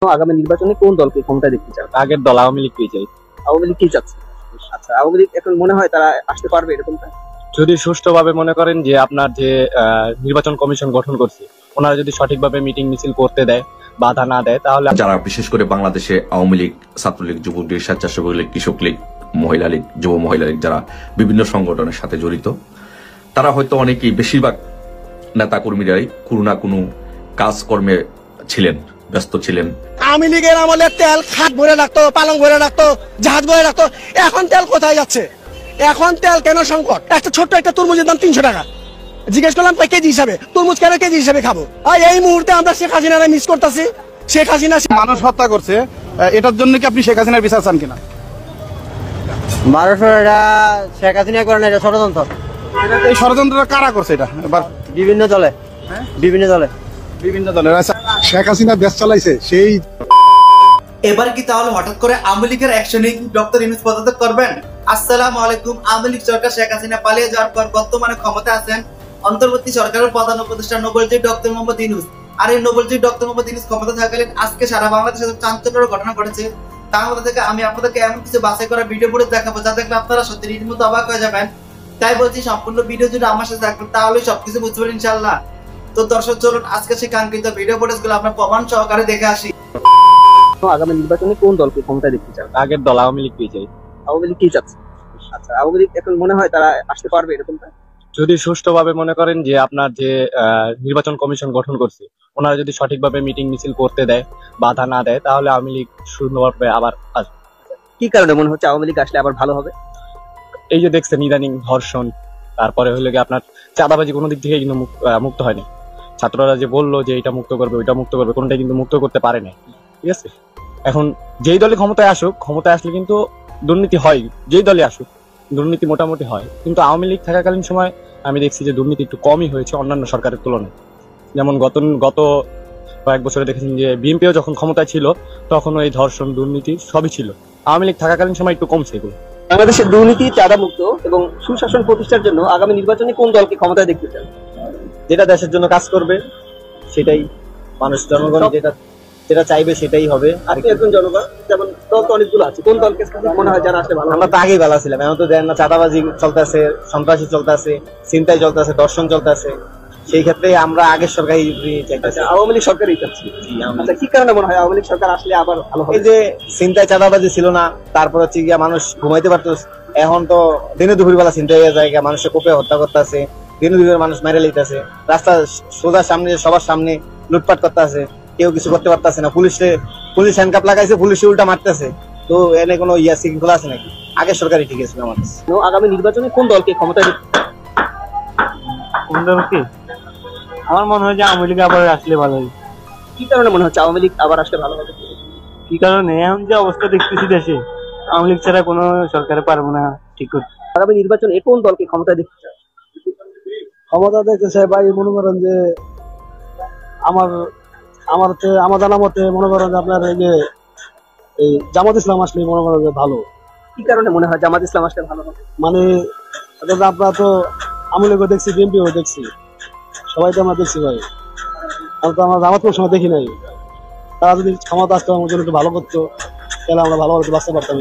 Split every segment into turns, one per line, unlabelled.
আগামী নির্বাচনে কোন দলকে ক্ষমতায় দেখতে চান?
আগের দল আওয়ামী লীগকেই চাই।
আওয়ামী লীগ কি চাচ্ছে? আচ্ছা, আওয়ামী লীগ এখন মনে হয় তারা আসতে পারবে এরকমটা?
যদি সুষ্ঠুভাবে মনে করেন যে আপনার যে নির্বাচন কমিশন গঠন করছে ওনারা যদি সঠিকভাবে মিটিং মিছিল করতে দেয়, বাধা না দেয়, তাহলে
যারা বিশেষ করে বাংলাদেশে আওয়ামী লীগ, ছাত্রলীগ, যুবলীগ, স্বেচ্ছাসেবক লীগ, কৃষক লীগ, মহিলা লীগ, যুব মহিলা লীগ, যারা বিভিন্ন সংগঠনের সাথে জড়িত, তারা হয়তো অনেকেই, বেশিরভাগ নেতা কর্মীরাই কোনো না কোনো কাজকর্মে ছিলেন, ব্যস্ত ছিলেন।
আওয়ামী লীগের আমলে তেল খাট ভরে রাখতো, পালং ভরে রাখতো, জাহাজ ভরে রাখতো। এখন তেল কোথায় যাচ্ছে? এখন তেল কেন সংকট? একটা ছোট্ট একটা তরমুজের দাম 300 টাকা। জিজ্ঞেস করলাম কেজি হিসাবে, তরমুজ কেন কেজি হিসাবে খাবো? আর এই মুহূর্তে আমরা শেখ হাসিনারে মিস করতেছি। শেখ হাসিনা
মানুষ হত্যা করছে, এটার জন্য কি আপনি শেখ হাসিনার বিচার চান কিনা?
মানুষের এটা শেখ হাসিনা করে না, এটা ষড়যন্ত্র।
এই ষড়যন্ত্রটা কারা করছে? এটা এবার
বিভিন্ন দলে, বিভিন্ন
দলের। শেখ হাসিনা দেশ চালাইছে সেই।
এবার কি তাহলে হঠাৎ করে আওয়ামী লীগের অ্যাকশনে ডক্টর ইউনূস পদত্যাগ করবেন? আসসালামু আলাইকুম। আওয়ামী লীগ সরকার শেখ হাসিনা পালিয়ে যাওয়ার পর বর্তমানে ক্ষমতা আছেন অন্তর্বর্তী সরকারের প্রধান উপদেষ্টা নোবেলজয়ী ডক্টর মোহাম্মদ ইউনূস। আর এই নোবেলজয়ী ডক্টর মোহাম্মদ ইউনূস ক্ষমতা থাকাকালীন আজকে সারা বাংলাদেশে চাঞ্চল্যের ঘটনা ঘটেছে। তার মধ্যে থেকে আমি আপনাদেরকে এমন কিছু বাছাই করা ভিডিও ফুটেজ দেখাবো যা দেখলে আপনারা সত্যি রীতিমতো অবাক হয়ে যাবেন। তাই বলছি, সম্পূর্ণ ভিডিও যদি আমার সাথে থাকবেন তাহলে সবকিছু বুঝতে পারেন ইনশাআল্লাহ। তো দর্শক, চলুন আজকে সেই কাঙ্ক্ষিত ভিডিও ফুটেজগুলো আপনার প্রমাণ সহকারে দেখে আসি।
আগামী নির্বাচনে কোন দলকে ক্ষমতায় দেখতে চান?
আগের দল আওয়ামী লীগকেই চাই।
আওয়ামী লীগ কি চাচ্ছে? আচ্ছা, আওয়ামী লীগ এখন মনে হয় তারা আসতে পারবে এরকমটা?
যদি সুষ্ঠুভাবে মনে করেন যে আপনার যে নির্বাচন কমিশন গঠন করছে ওনারা যদি সঠিকভাবে মিটিং মিছিল করতে দেয়, বাধা না দেয়, তাহলে আওয়ামী লীগ সুন্দরভাবে আবার আসবে।
কি কারণে মনে হচ্ছে আওয়ামী লীগ আসলে আবার ভালো হবে?
এই যে দেখছেন ইদানিং ধর্ষণ, তারপরে হলো গিয়ে আপনার চাঁদাবাজি, কোনো দিক থেকে কিন্তু মুক্ত হয়নি। ছাত্ররা যে বললো যে এটা মুক্ত করবে, ওইটা মুক্ত করবে, কোনটাই কিন্তু মুক্ত করতে পারে না। ঠিক আছে, এখন যেই দলে ক্ষমতায় আসুক, ক্ষমতায় আসলে কিন্তু দুর্নীতি হয়, যেই দলে আসুক দুর্নীতি মোটামুটি হয়। কিন্তু আওয়ামী লীগ থাকাকালীন সময় আমি দেখছি যে দুর্নীতি একটু কমই হয়েছে অন্যান্য সরকারের তুলনায়। যেমন গত কয়েক বছরে দেখেছেন যে বিএনপিও যখন ক্ষমতায় ছিল তখন এই ধর্ষণ, দুর্নীতি সবই ছিল। আওয়ামী লীগ থাকাকালীন সময় একটু কমছে এগুলো।
বাংলাদেশের দুর্নীতি, চাঁদা মুক্ত এবং সুশাসন প্রতিষ্ঠার জন্য আগামী নির্বাচনে কোন দলকে ক্ষমতায় দেখতে চান?
যেটা দেশের জন্য কাজ করবে সেটাই, মানুষ জনগণ যেটা চাইবে সেটাই হবে।
আপনি একজন জনগণ, যেমন দল তো অনেকগুলো আছে, কোন দলকে মনে হয় যারা আসলে ভালো?
আমরা তো আগেই ভালো ছিলাম, এখন তো দেন না, চাঁদাবাজি চলতেছে, সন্ত্রাসী চলতেছে, ছিনতাই চলতেছে, দর্শন চলতেছে। সেই ক্ষেত্রে আমরা আগের সরকারই চাইতেছি।
আওয়ামী লীগ সরকারই চাচ্ছি। আচ্ছা, কি কারণে মনে হয় আওয়ামী লীগ সরকার আসলে আবার ভালো হবে?
এই যে ছিনতাই চাঁদাবাজি ছিল না, তারপর হচ্ছে গিয়া মানুষ ঘুমাইতে পারতো। এখন তো দিনে দুপুর বেলা ছিনতাই হয়ে যায়, মানুষের কোপে হত্যা করতেছে, দিনে দুপুরে মানুষ মেরে লইতেছে, রাস্তা সোজা সামনে সবার সামনে লুটপাট করতেছে, কেউ কিছু করতে পারতেছে না। পুলিশ হ্যান্ডকাপ লাগাইছে, পুলিশে উল্টা মারতেছে। তো এনে কোনো শৃঙ্খলা আছে নাকি? আগের সরকারই ঠিক আছে আমাদের।
আগামী নির্বাচনে কোন দলকে ক্ষমতায় দেখতে?
কোন দলকে? আমার মনে হয় যে আওয়ামী লীগ আবার আসলে ভালো হবে।
কি কারণে মনে হচ্ছে আওয়ামী লীগ আবার আসলে ভালো হবে?
কি কারণে? এখন যে অবস্থা দেখতেছি দেশে, আওয়ামী লীগ ছাড়া কোনো সরকারে পারবো না ঠিক করতে।
আগামী নির্বাচনে কোন দলকে ক্ষমতায় দেখতে চান?
ক্ষমতা দেখতে চাই ভাই, মনে করেন যে আমার জানা মতে মনে করেন যে আপনার এই জামাত ইসলাম আসলে মনে করেন যে ভালো।
কি কারণে মনে হয় জামাত ইসলাম আসলে ভালো হবে?
মানে আপনারা তো আওয়ামী লীগও দেখছি, বিএনপিও দেখছি, সবাই তো আমরা দেখছি ভাই। আমি তো আমার জামাত কোনো সময় দেখি নাই। তারা যদি ক্ষমতা আসতো আমার জন্য একটু ভালো করতো, তাহলে আমরা ভালোভাবে বাঁচতে পারতাম।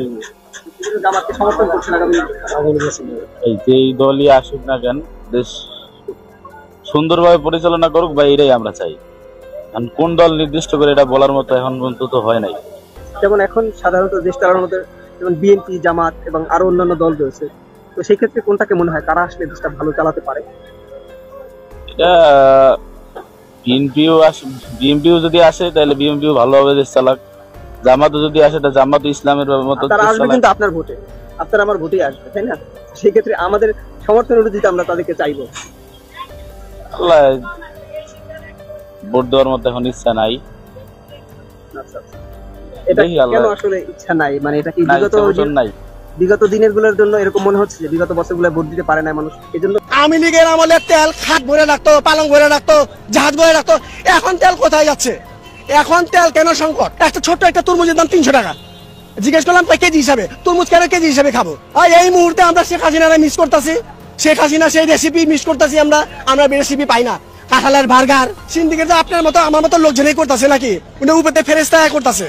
জামাতকে সমর্থন করছেন আগামী?
এই যে এই দলই আসুক না কেন, দেশ সুন্দরভাবে পরিচালনা করুক বা এটাই আমরা চাই। কোন দল নির্দিষ্ট করে এটা বলার মতো এখন পর্যন্ত তো হয় নাই।
যেমন এখন সাধারণত দেশ চালানোর মতো যেমন বিএনপি, জামাত এবং আরো অন্যান্য দল রয়েছে, তো সেই ক্ষেত্রে কোনটাকে মনে হয় কারা আসলে দেশটা ভালো চালাতে পারে?
এটা বিএনপিও যদি আসে তাহলে বিএনপিও ভালোভাবে দেশ চালাক, জামাতও যদি আসে তাহলে জামাতও ইসলামের মতো।
তারা আসবে কিন্তু আপনার ভোটে, আপনার আমার ভোটেই আসবে, তাই না? সেই ক্ষেত্রে আমাদের সমর্থন অনুযায়ী আমরা তাদেরকে চাইবো।
ভোট দেওয়ার মতো এখন ইচ্ছা নাই।
এটা কেন আসলে ইচ্ছা নাই? মানে এটা কি বিগত দিনের গুলোর জন্য এরকম মনে হচ্ছে যে বিগত বছরগুলো ভোট দিতে পারে না মানুষ, এই জন্য?
আওয়ামী লীগের আমলে তেল খাট ভরে রাখতো, পালং ভরে রাখতো, জাহাজ ভরে রাখতো। এখন তেল কোথায় যাচ্ছে? এখন তেল কেন সংকট? একটা ছোট্ট একটা তরমুজের দাম 300 টাকা। জিজ্ঞেস করলাম কেজি হিসাবে, তরমুজ কেন কেজি হিসাবে খাবো? আর এই মুহূর্তে আমরা শেখ হাসিনারে মিস করতেছি। শেখ হাসিনা সেই রেসিপি মিস করতেছি, আমরা রেসিপি পাই না। কাঁঠালের বার্গার সিন্ডিকেট আপনার মতো আমার মতো লোকজনই করতেছে নাকি উনি উপরে ফেরেস্তা করতেছে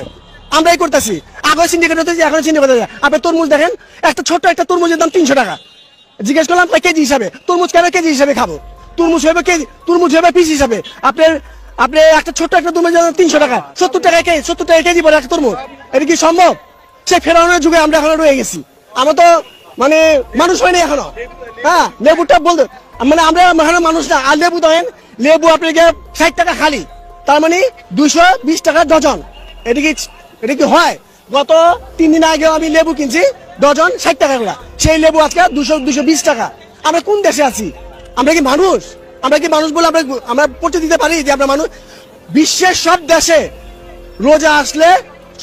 আমরাই করতেছি আগে সিন্ডিকেট হতে এখন সিন্ডিকেট হতে আপনি তরমুজ দেখেন একটা ছোট্ট একটা তরমুজের দাম 300 টাকা জিজ্ঞেস করলাম কেজি হিসাবে তরমুজ কেন কেজি হিসাবে খাবো তরমুজ হবে কেজি তরমুজ হবে পিস হিসাবে আপনি একটা ছোট্ট একটা তরমুজের দাম 300 টাকা 70 টাকা কেজি পড়ে একটা তরমুজ এটা কি সম্ভব সে ফেরানোর যুগে আমরা এখনো রয়ে গেছি আমরা তো মানে মানুষ হয়নি এখনো হ্যাঁ লেবুটা বলতে মানে আমরা এখনো মানুষ না আর লেবু দেন লেবু আপনাকে 60 টাকা খালি তার মানে 220 টাকা ডজন এটা কি হয় গত 3 দিন আগে আমি লেবু কিনছি ডজন 60 টাকা করে সেই লেবু আজকে 220 টাকা আমরা কোন দেশে আছি আমরা কি মানুষ বলে আমরা পড়তে দিতে পারি যে আমরা মানুষ বিশ্বের সব দেশে রোজা আসলে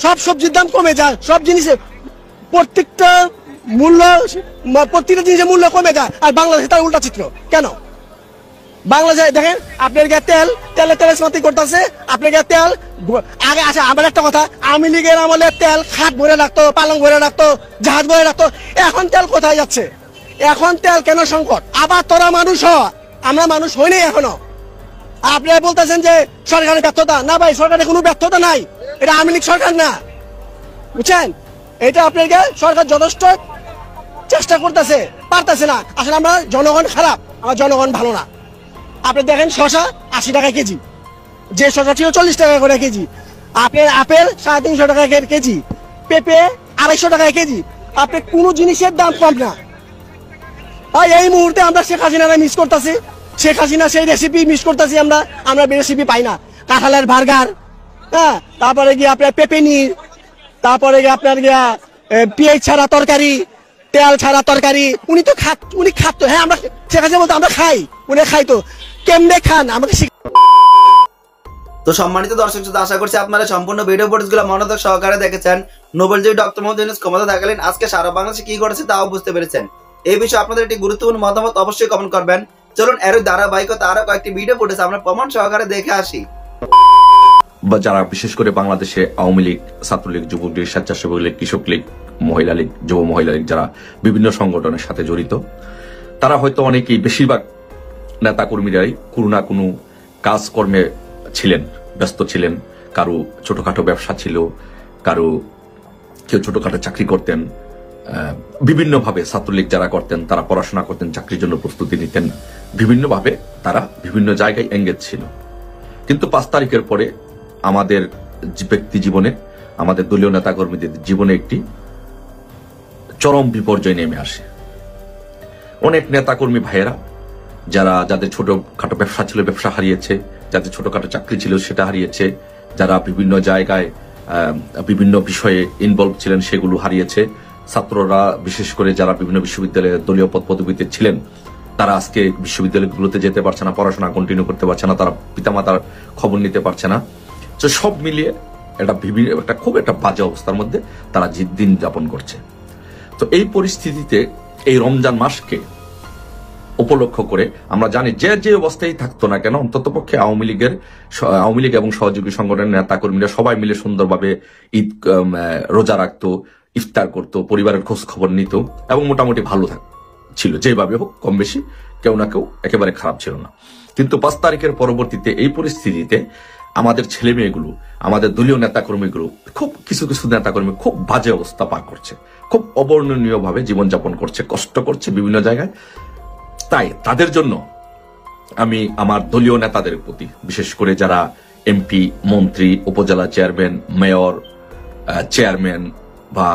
সব সবজির দাম কমে যায় সব জিনিসের প্রত্যেকটা জিনিসের মূল্য কমে যায় আর বাংলাদেশে তার উল্টা চিত্র কেন বাংলাদেশে দেখেন আপনার তেলের সাথে করতেছে আপনার তেল আগে আছে আবার একটা কথা আওয়ামী লীগের আমলে তেল খাট ভরে রাখতো পালং ভরে রাখতো জাহাজ ভরে রাখতো এখন তেল কোথায় যাচ্ছে এখন তেল কেন সংকট আবার তোরা মানুষ আমরা মানুষ হইনি এখনো আপনারা বলতেছেন যে সরকারের ব্যর্থতা না ভাই সরকারের কোনো ব্যর্থতা নাই এটা আওয়ামী লীগ সরকার না বুঝছেন এটা আপনাকে সরকার যথেষ্ট চেষ্টা করতেছে পারতেছে না আসলে আমরা জনগণ খারাপ আমার জনগণ ভালো না আপনি দেখেন শশা 80 টাকা কেজি যে শশা ছিল 40 টাকা করে কেজি আপেল 350 টাকা কেজি পেঁপে 250 টাকা কেজি আপনি কোনো জিনিসের দাম কম না আর এই মুহূর্তে আমরা শেখ হাসিনারা মিস করতেছি শেখ হাসিনা সেই রেসিপি মিস করতেছি আমরা রেসিপি পাই না কাঁঠালের বার্গার হ্যাঁ তারপরে গিয়ে আপনার পেঁপেনির তারপরে গিয়ে আপনার গিয়া পেঁয়াজ ছাড়া তরকারি তেল ছাড়া তরকারি উনি খাতো হ্যাঁ আমরা শেখ হাসিনা বলতে আমরা খাই উনি খাইতো কেমনে খান আমাকে
তো সম্মানিত দর্শক শ্রোতা আশা করছি আপনারা সম্পূর্ণ ভিডিও ফুটেজগুলো মনোযোগ সহকারে দেখেছেন নোবেলজয়ী ডক্টর মোহাম্মদ ইউনূস ক্ষমতা থাকলেন আজকে সারা বাংলাদেশে কি ঘটেছে তাও বুঝতে পেরেছেন এই বিষয়ে আপনাদের একটি গুরুত্বপূর্ণ মতামত অবশ্যই কমেন্ট করবেন চলুন এর ধারাবাহিকতা আরো কয়েকটি ভিডিও ফুটেজ আমরা প্রমাণ সহকারে দেখে আসি
বা যারা বিশেষ করে বাংলাদেশে আওয়ামী লীগ ছাত্রলীগ যুবলীগ স্বেচ্ছাসেবক লীগ কৃষক লীগ মহিলা লীগ যুব মহিলা লীগ যারা বিভিন্ন সংগঠনের সাথে জড়িত তারা হয়তো অনেকেই বেশিরভাগ নেতা কর্মীরাই কোনো না কোনো কাজকর্মে ছিলেন ব্যস্ত ছিলেন কারো ছোটখাটো ব্যবসা ছিল কেউ ছোটখাটো চাকরি করতেন বিভিন্নভাবে ছাত্রলীগ যারা করতেন তারা পড়াশোনা করতেন চাকরির জন্য প্রস্তুতি নিতেন বিভিন্নভাবে তারা বিভিন্ন জায়গায় এঙ্গেজ ছিল কিন্তু 5 তারিখের পরে আমাদের ব্যক্তি জীবনে আমাদের দলীয় নেতাকর্মীদের জীবনে একটি চরম বিপর্যয় নেমে আসে অনেক নেতাকর্মী ভাইয়েরা যাদের ছোটখাটো ব্যবসা ছিল ব্যবসা হারিয়েছে যাদের ছোটখাটো চাকরি ছিল সেটা হারিয়েছে যারা বিভিন্ন জায়গায় বিভিন্ন বিষয়ে ইনভলভ ছিলেন সেগুলো হারিয়েছে ছাত্ররা বিশেষ করে যারা বিভিন্ন বিশ্ববিদ্যালয়ে দলীয় পদ পদবিতে ছিলেন তারা আজকে বিশ্ববিদ্যালয়গুলোতে যেতে পারছে না পড়াশোনা কন্টিনিউ করতে পারছে না তারা পিতামাতার খবর নিতে পারছে না তো সব মিলিয়ে একটা খুব একটা বাজে অবস্থার মধ্যে তারা দিন যাপন করছে তো এই পরিস্থিতিতে এই রমজান মাসকে উপলক্ষ করে আমরা জানি যে অবস্থায় থাকতো না কেন অন্তত পক্ষে আওয়ামী লীগ এবং সহযোগী সংগঠনের নেতা কর্মীরা সবাই মিলে সুন্দরভাবে ঈদ রোজা রাখতো ইফতার করতো পরিবারের খোঁজ খবর নিত এবং মোটামুটি ভালো ছিল যেভাবে হোক কম বেশি কেউ না কেউ একেবারে খারাপ ছিল না কিন্তু 5 তারিখের পরবর্তীতে এই পরিস্থিতিতে আমাদের ছেলে মেয়েগুলো আমাদের দলীয় নেতাকর্মীগুলো খুব কিছু নেতাকর্মী খুব বাজে অবস্থা পার করছে খুব অবর্ণনীয় ভাবে জীবনযাপন করছে কষ্ট করছে বিভিন্ন জায়গায় তাই তাদের জন্য আমি আমার দলীয় নেতাদের প্রতি বিশেষ করে যারা এমপি মন্ত্রী উপজেলা চেয়ারম্যান মেয়র চেয়ারম্যান বা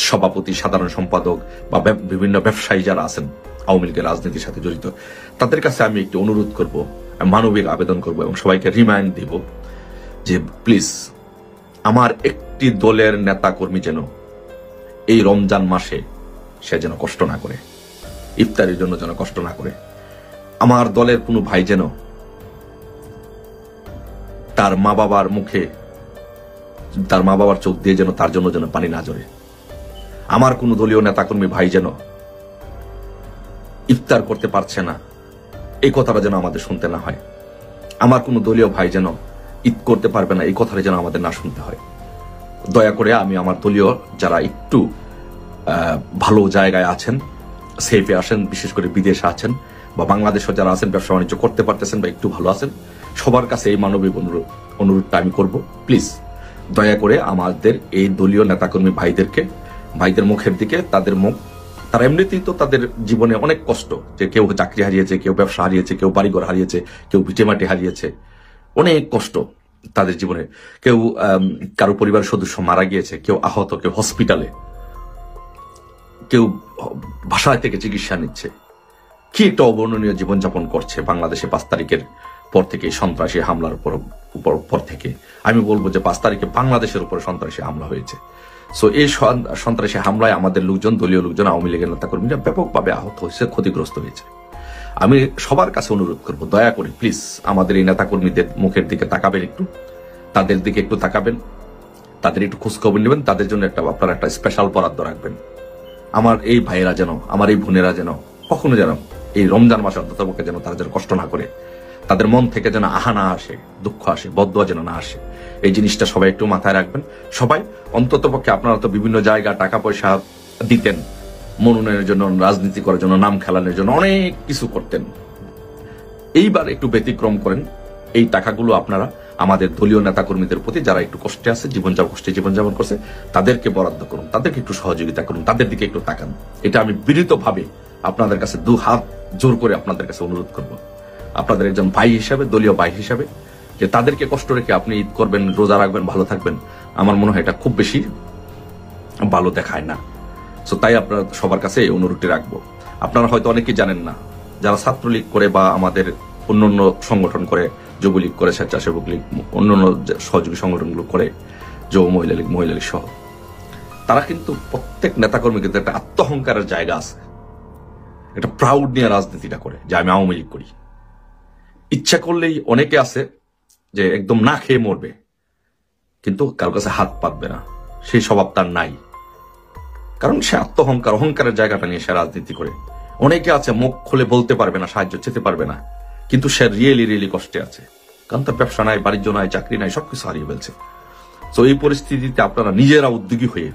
সভাপতি সাধারণ সম্পাদক বা বিভিন্ন ব্যবসায়ী যারা আছেন আওয়ামী লীগের রাজনীতির সাথে জড়িত তাদের কাছে আমি একটি অনুরোধ করব মানবিক আবেদন করব এবং সবাইকে রিমাইন্ড দিব যে প্লিজ আমার একটি দলের নেতা কর্মী যেন এই রমজান মাসে সে যেন কষ্ট না করে ইফতারের জন্য যেন কষ্ট না করে আমার দলের কোনো ভাই যেন তার মা বাবার মুখে তার মা বাবার চোখ দিয়ে যেন তার জন্য যেন পানি না ঝরে আমার কোন দলীয় নেতাকর্মী ভাই যেন ইফতার করতে পারছে না এই কথাটা যেন আমাদের শুনতে না হয় আমার কোন দলীয় ভাই যেন ঈদ করতে পারবে না এই কথাটা যেন আমাদের না শুনতে হয় দয়া করে আমি আমার দলীয় যারা একটু ভালো জায়গায় আছেন সেফে আসেন বিশেষ করে বিদেশে আছেন বা বাংলাদেশে যারা আছেন ব্যবসা বাণিজ্য করতে পারতেছেন বা একটু ভালো আছেন, সবার কাছে এই মানবিক অনুরোধটা আমি করব, প্লিজ দয়া করে আমাদের এই দলীয় নেতাকর্মী ভাইদের মুখের দিকে, তাদের মুখ, তারা এমনিতেই তো তাদের জীবনে অনেক কষ্ট, যে কেউ চাকরি হারিয়েছে, কেউ ব্যবসা হারিয়েছে, কেউ বাড়িঘর হারিয়েছে, কেউ ভিটেমাটি হারিয়েছে, অনেক কষ্ট তাদের জীবনে। কেউ কারো পরিবারের সদস্য মারা গিয়েছে, কেউ আহত, কেউ হসপিটালে, কেউ বাসায় থেকে চিকিৎসা নিচ্ছে। কি একটা অবর্ণনীয় জীবনযাপন করছে বাংলাদেশে 5 তারিখের পর থেকে, সন্ত্রাসী হামলার পর থেকে। আমি বলবো যে 5 তারিখে বাংলাদেশের উপর সন্ত্রাসী হামলা হয়েছে। সো এই সন্ত্রাসী হামলায় আমাদের লোকজন, দলীয় লোকজন, আওয়ামী লীগের নেতাকর্মীরা ব্যাপকভাবে আহত হয়েছে, ক্ষতিগ্রস্ত হয়েছে। আমি সবার কাছে অনুরোধ করব, দয়া করে প্লিজ আমাদের এই নেতাকর্মীদের মুখের দিকে তাকাবেন, একটু তাদের দিকে একটু তাকাবেন, তাদের একটু খোঁজখবর নেবেন, তাদের জন্য আপনারা একটা স্পেশাল বরাদ্দ রাখবেন। আমার এই ভাইয়েরা যেন, আমার এই বোনেরা যেন কখনো যেন এই রমজান মাসে অন্ততপক্ষে যেন তারা যেন কষ্ট না করে, তাদের মন থেকে যেন আহা না আসে, দুঃখ আসে, বদদোয়া যেন না আসে। এই জিনিসটা সবাই একটু মাথায় রাখবেন। সবাই অন্ততপক্ষে, আপনারা তো বিভিন্ন জায়গায় টাকা পয়সা দিতেন মনোনয়নের জন্য, রাজনীতি করার জন্য, নাম খেলানোর জন্য অনেক কিছু করতেন। এইবার একটু ব্যতিক্রম করেন, এই টাকাগুলো আপনারা আমাদের দলীয় নেতাকর্মীদের প্রতি, যারা একটু কষ্টে আছে, জীবনযাপন করছে, তাদেরকে বরাদ্দ করুন, তাদেরকে একটু সহযোগিতা করুন, তাদের দিকে একটু তাকান। এটা আমি বিনীতভাবে আপনাদের কাছে 2 হাত জোর করে আপনাদের কাছে অনুরোধ করব, আপনাদের একজন ভাই হিসাবে, দলীয় ভাই হিসাবে, যে তাদেরকে কষ্ট রেখে আপনি ঈদ করবেন, রোজা রাখবেন, ভালো থাকবেন। আমার মনে হয় এটা খুব বেশি ভালো দেখায় না। সো তাই আপনারা সবার কাছে এই অনুরোধটি রাখবো। আপনারা হয়তো অনেকেই জানেন না, যারা ছাত্রলীগ করে বা আমাদের অন্যান্য সংগঠন করে, যুবলীগ করে, স্বেচ্ছাসেবক লীগ, অন্যান্য সহযোগী সংগঠনগুলো করে, যুব মহিলা লীগ সহ, তারা কিন্তু প্রত্যেক নেতাকর্মী কিন্তু একটা আত্মহংকারের জায়গা আছে, একটা প্রাউড নিয়ে রাজনীতিটা করে যে আমি আওয়ামী লীগ করি। ইচ্ছা করলেই অনেকে আছে যে একদম না খেয়ে মরবে, কিন্তু কারোর কাছে হাত পাতবে না, সেই স্বভাব তার নাই। কারণ সে অহংকারের জায়গাটা নিয়ে সে রাজনীতি করে। অনেকে আছে মুখ খুলে বলতে পারবে না, সাহায্য চেতে পারবে না, কিন্তু সে রিয়েলি কষ্টে আছে, কারণ তার ব্যবসা নাই, বাণিজ্য নাই, চাকরি নাই, সবকিছু হারিয়ে ফেলছে। তো এই পরিস্থিতিতে আপনারা নিজেরা উদ্যোগী হয়ে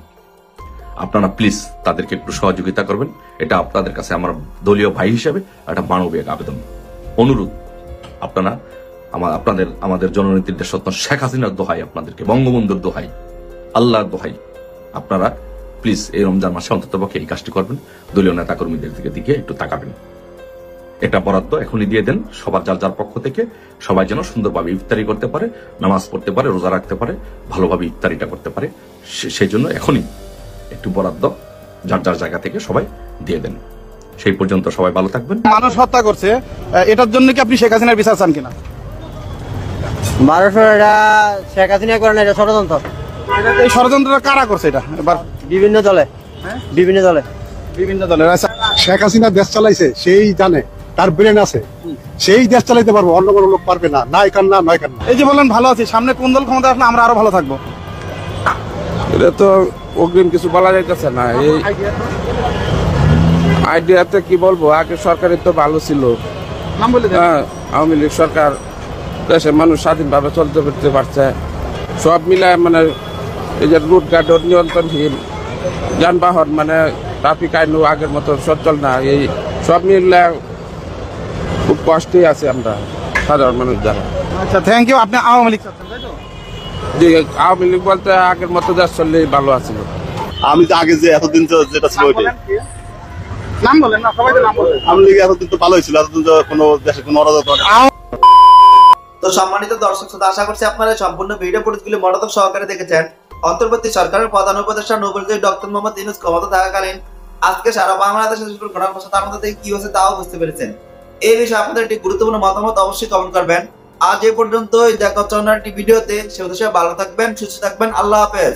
আপনারা প্লিজ তাদেরকে একটু সহযোগিতা করবেন। এটা আপনাদের কাছে আমার দলীয় ভাই হিসেবে একটা মানবিক আবেদন, অনুরোধ। আপনারা আমাদের জননীতির দেশরত্ন শেখ হাসিনার দোহাই, আপনাদেরকে বঙ্গবন্ধুর দোহাই, আল্লাহর দোহাই, আপনারা প্লিজ এই রমজান মাসে অন্ততপক্ষে এই কাজটি করবেন, দলীয় নেতাকর্মীদের দিকে একটু তাকাবেন। এটা বরাদ্দ এখনই দিয়ে দেন, সবার যার পক্ষ থেকে, সবাই যেন সুন্দরভাবে ইফতারি করতে পারে, নামাজ পড়তে পারে, রোজা রাখতে পারে, ভালোভাবে ইফতারিটা করতে পারে। সেই জন্য এখনই একটু বরাদ্দ যার জায়গা থেকে সবাই দিয়ে দেন। সেই পর্যন্ত সবাই ভালো থাকবেন।
মানুষ হত্যা করছে, এটার জন্য কি আপনি শেখ হাসিনার বিচার চান কিনা?
মানুষের এটা শেখ হাসিনা করে না, এটা ষড়যন্ত্র।
এই ষড়যন্ত্রটা কারা করছে এটা? এবার
বিভিন্ন দলে, বিভিন্ন দলের।
আচ্ছা,
শেখ হাসিনা দেশ চালাইছে, সেই জানে, তার ব্রেন আছে, সেই দেশ চালাইতে পারবো, অন্য কোনো লোক পারবে না। নাই কান্না নয় কান্না।
এই যে বলেন ভালো আছি, সামনে কোন দল ক্ষমতা আসলে আমরা আরো ভালো থাকবো,
এটা তো অগ্রিম কিছু বলা যাইতেছে না। এই আইডিয়াতে কি বলবো, আগে সরকারের তো ভালো ছিল, আওয়ামী লীগ সরকার, দেশের মানুষ স্বাধীনভাবে চলতে ফিরতে পারছে, সব মিলায় মানে এই যে রুটঘাট নিয়ন্ত্রণহীন, যানবাহন মানে ট্রাফিক আইনও আগের মতো সচল না, এই সব মিলে খুব কষ্টেই আছে আমরা সাধারণ মানুষ যারা।
আচ্ছা, থ্যাংক ইউ। আপনি আওয়ামী লীগ চাচ্ছেন, তাই তো?
যে আওয়ামী লীগ বলতে আগের মতো দেশ চললেই ভালো আছিল।
আমি তো আগে যে এতদিন যেটা ছিল ওইটাই।
নাম বলেন না, সবাই নাম বলেন।
আওয়ামী লীগ এতদিন তো ভালো হয়েছিল, এতদিন তো কোনো দেশে কোনো অরাজকতা।
তো সম্মানিত দর্শক শ্রোতা, আশা করছি আপনারা সম্পূর্ণ ভিডিও ফুটেজগুলি মনোযোগ সহকারে দেখেছেন। অন্তর্বর্তী সরকারের প্রধান উপদেষ্টা নোবেল ডক্টর মোহাম্মদ ইউনূস ক্ষমতা থাকাকালীন আজকে সারা বাংলাদেশে ঘটনার কথা, তার মধ্যে কি হয়েছে তাও বুঝতে পেরেছেন। এই বিষয়ে আপনাদের একটি গুরুত্বপূর্ণ মতামত অবশ্যই কমেন্ট করবেন। আজ এ পর্যন্তই, দেখা হচ্ছে অন্য একটি ভিডিওতে। সে উদ্দেশ্যে ভালো থাকবেন, সুস্থ থাকবেন, আল্লাহ হাফেজ।